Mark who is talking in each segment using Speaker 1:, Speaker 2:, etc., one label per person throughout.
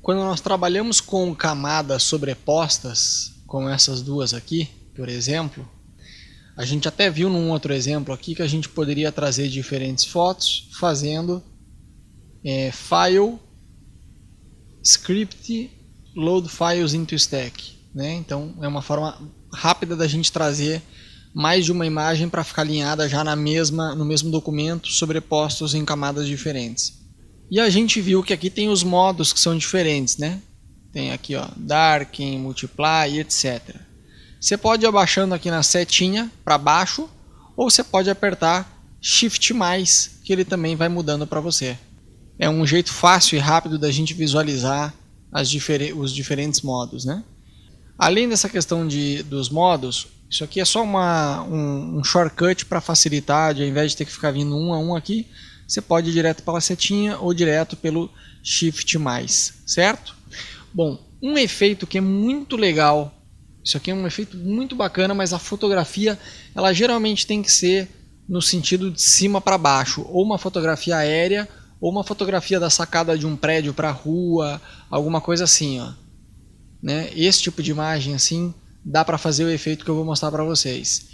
Speaker 1: Quando nós trabalhamos com camadas sobrepostas, como essas duas aqui, por exemplo, a gente até viu num outro exemplo aqui que a gente poderia trazer diferentes fotos fazendo file, script, load files into stack, né? Então é uma forma rápida da gente trazer mais de uma imagem para ficar alinhada já no mesmo documento, sobrepostos em camadas diferentes. E a gente viu que aqui tem os modos que são diferentes, né? Tem aqui, ó, darken, multiply, etc. Você pode ir abaixando aqui na setinha para baixo, ou você pode apertar Shift+, que ele também vai mudando para você. É um jeito fácil e rápido da gente visualizar os diferentes modos, né? Além dessa questão dos modos, isso aqui é só um shortcut para facilitar, ao invés de ter que ficar vindo um a um aqui, você pode ir direto pela setinha ou direto pelo Shift+, certo? Bom, um efeito que é muito legal, isso aqui é um efeito muito bacana, mas a fotografia, ela geralmente tem que ser no sentido de cima para baixo, ou uma fotografia aérea, ou uma fotografia da sacada de um prédio para a rua, alguma coisa assim, ó. Né? Esse tipo de imagem assim, dá para fazer o efeito que eu vou mostrar para vocês.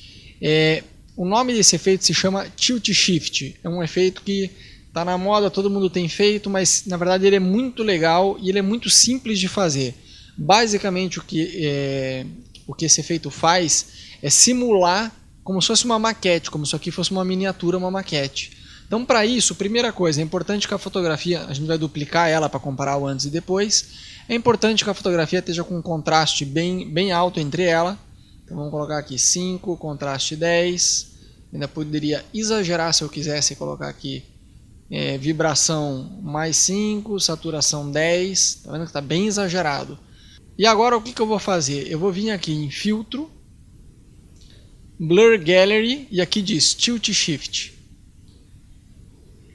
Speaker 1: O nome desse efeito se chama Tilt Shift. É um efeito que está na moda, todo mundo tem feito, mas na verdade ele é muito legal e ele é muito simples de fazer. Basicamente o que esse efeito faz é simular como se fosse uma maquete, como se aqui fosse uma miniatura, uma maquete. Então para isso, primeira coisa, é importante que a fotografia, a gente vai duplicar ela para comparar o antes e depois. É importante que a fotografia esteja com um contraste bem alto entre ela. Então vamos colocar aqui 5, contraste 10. Ainda poderia exagerar se eu quisesse colocar aqui vibração mais 5, saturação 10. Tá vendo que está bem exagerado. E agora o que eu vou fazer? Eu vou vir aqui em filtro, blur gallery e aqui diz tilt shift.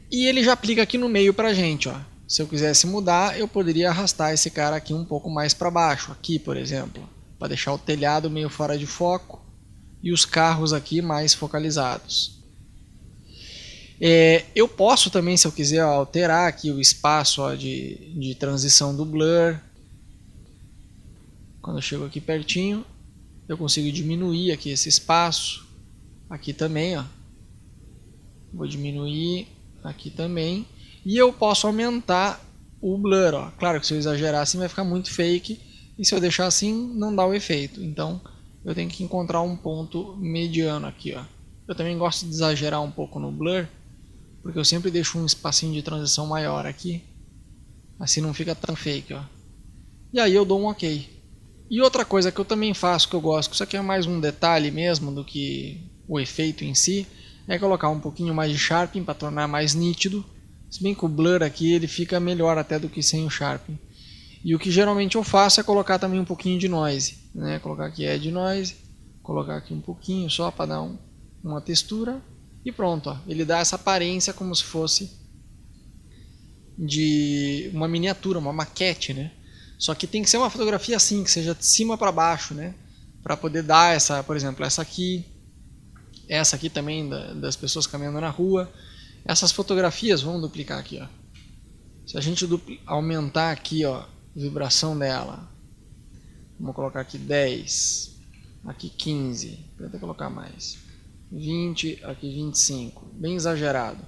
Speaker 1: E ele já aplica aqui no meio pra gente, ó. Se eu quisesse mudar, eu poderia arrastar esse cara aqui um pouco mais para baixo, aqui por exemplo, para deixar o telhado meio fora de foco e os carros aqui mais focalizados. Eu posso também, se eu quiser, alterar aqui o espaço de transição do blur. Quando eu chego aqui pertinho, eu consigo diminuir aqui esse espaço. Aqui também, ó. Vou diminuir aqui também. E eu posso aumentar o blur, ó. Claro que se eu exagerar assim vai ficar muito fake. E se eu deixar assim, não dá o efeito. Então, eu tenho que encontrar um ponto mediano aqui, ó. Eu também gosto de exagerar um pouco no blur, porque eu sempre deixo um espacinho de transição maior aqui. Assim não fica tão fake, ó. E aí eu dou um OK. E outra coisa que eu também faço, que eu gosto, que isso aqui é mais um detalhe mesmo do que o efeito em si, é colocar um pouquinho mais de sharpening para tornar mais nítido. Se bem que o blur aqui ele fica melhor até do que sem o sharpening. E o que geralmente eu faço é colocar também um pouquinho de noise, né? Colocar aqui add noise, colocar aqui um pouquinho só para dar uma textura e pronto, ó. Ele dá essa aparência como se fosse de uma miniatura, uma maquete, né? Só que tem que ser uma fotografia assim, que seja de cima para baixo, né? Para poder dar essa, por exemplo, essa aqui também das pessoas caminhando na rua. Essas fotografias, vamos duplicar aqui, ó. Se a gente aumentar aqui, ó, a vibração dela, vamos colocar aqui 10, aqui 15, vou até colocar mais, 20, aqui 25, bem exagerado.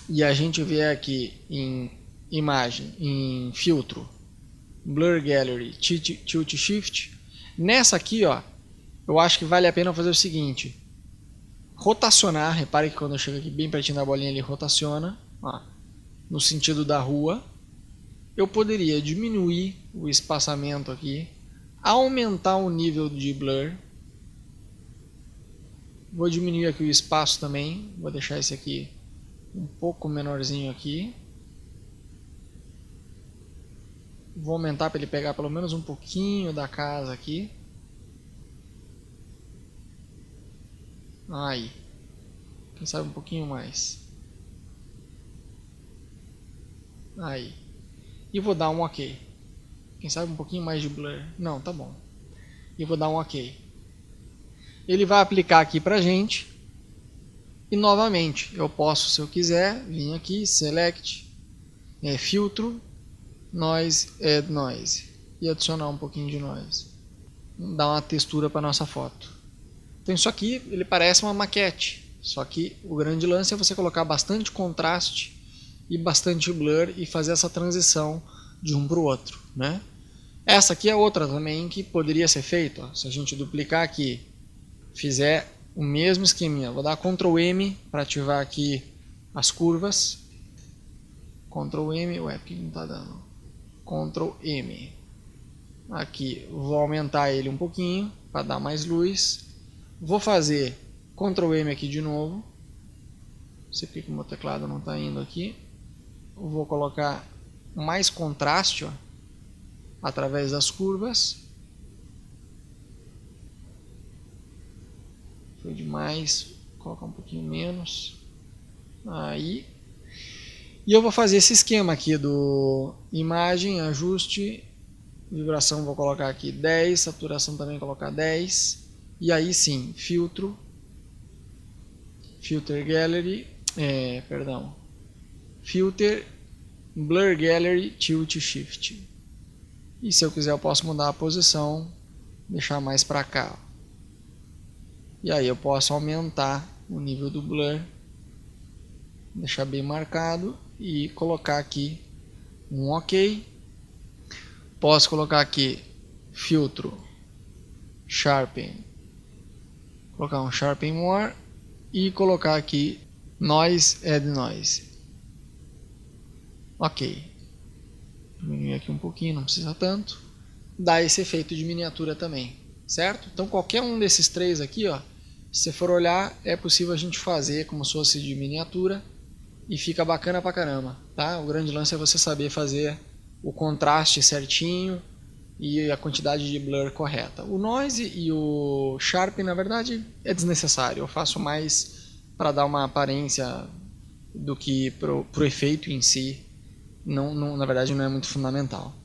Speaker 1: E a gente vier aqui em imagem, em filtro, blur gallery, tilt shift. Nessa aqui, ó, eu acho que vale a pena fazer o seguinte: rotacionar. Repare que quando eu chego aqui bem pertinho da bolinha ele rotaciona, ó, no sentido da rua. Eu poderia diminuir o espaçamento aqui, aumentar o nível de blur. Vou diminuir aqui o espaço também, vou deixar esse aqui um pouco menorzinho aqui. Vou aumentar para ele pegar pelo menos um pouquinho da casa aqui. Aí, quem sabe um pouquinho mais. Aí. E vou dar um OK. Quem sabe um pouquinho mais de blur. Não, tá bom. E vou dar um OK. Ele vai aplicar aqui pra gente. E novamente, eu posso, se eu quiser, vir aqui, Select, Filtro, Noise, Add Noise. E adicionar um pouquinho de noise. Dar uma textura para nossa foto. Então isso aqui ele parece uma maquete. Só que o grande lance é você colocar bastante contraste e bastante blur e fazer essa transição de um para o outro, né? Essa aqui é outra também que poderia ser feita. Se a gente duplicar aqui, fizer o mesmo esqueminha, vou dar Ctrl M para ativar aqui as curvas. Ctrl M, ué, porque não está dando? Ctrl M. Aqui, vou aumentar ele um pouquinho para dar mais luz. Vou fazer Ctrl M aqui de novo. Não sei porque o meu teclado não está indo aqui. Vou colocar mais contraste, ó, através das curvas. Foi demais. Vou colocar um pouquinho menos. Aí. E eu vou fazer esse esquema aqui do imagem, ajuste, vibração vou colocar aqui 10, saturação também vou colocar 10. E aí sim, filtro, Filter Gallery, Filter, Blur Gallery, Tilt Shift. E se eu quiser eu posso mudar a posição, deixar mais para cá. E aí eu posso aumentar o nível do blur, deixar bem marcado e colocar aqui um OK. Posso colocar aqui filtro, Sharpen, colocar um Sharpen More e colocar aqui Noise, Add Noise. OK. Diminuir aqui um pouquinho, não precisa tanto. Dá esse efeito de miniatura também, certo? Então qualquer um desses três aqui, ó, se você for olhar, é possível a gente fazer como se fosse de miniatura e fica bacana pra caramba, tá? O grande lance é você saber fazer o contraste certinho e a quantidade de blur correta. O noise e o sharp, na verdade, é desnecessário. Eu faço mais para dar uma aparência do que pro efeito em si. Não, na verdade, não é muito fundamental.